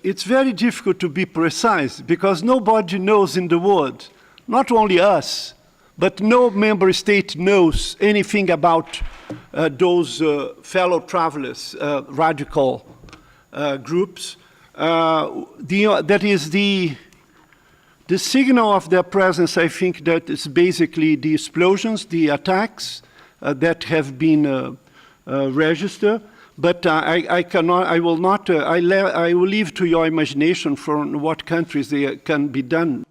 It's very difficult to be precise because nobody knows in the world, not only us, but no member state knows anything about those fellow travelers, radical groups. That is the signal of their presence. I think that is basically the explosions, the attacks that have been registered. But I will leave to your imagination from what countries they can be done.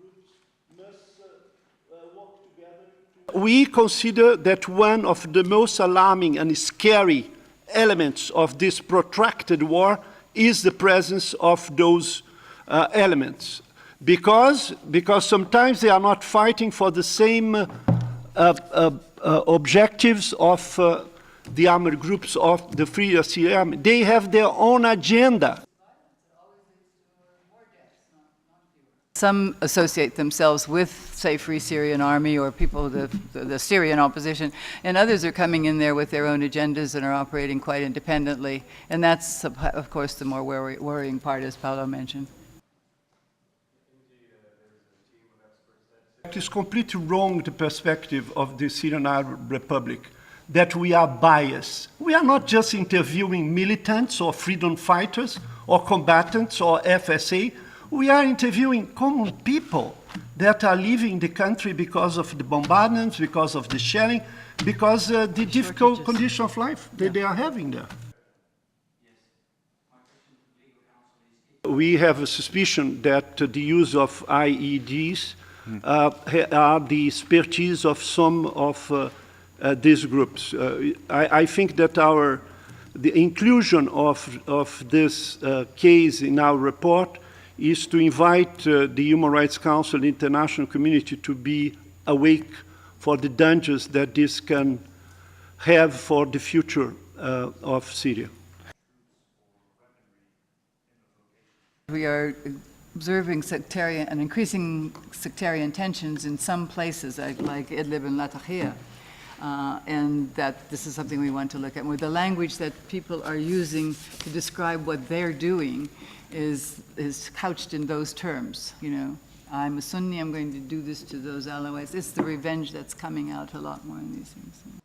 We consider that one of the most alarming and scary elements of this protracted war is the presence of those elements. Because sometimes they are not fighting for the same objectives of the armed groups of the Free Syrian Army. They have their own agenda. Some associate themselves with, say, Free Syrian Army or people, the Syrian opposition, and others are coming in there with their own agendas and are operating quite independently. And that's, of course, the more worrying part, as Paolo mentioned. It is completely wrong, the perspective of the Syrian Arab Republic, that we are biased. We are not just interviewing militants or freedom fighters or combatants or FSA. We are interviewing common people that are leaving the country because of the bombardments, because of the shelling, because the difficult condition of life that they are having there. We have a suspicion that the use of IEDs are the expertise of some of these groups. I think that the inclusion of this case in our report is to invite the Human Rights Council and the international community to be awake for the dangers that this can have for the future of Syria. We are observing increasing sectarian tensions in some places, like Idlib and Latakia. And that this is something we want to look at. Where the language that people are using to describe what they're doing is couched in those terms. You know, I'm a Sunni, I'm going to do this to those Alawites. It's the revenge that's coming out a lot more in these things.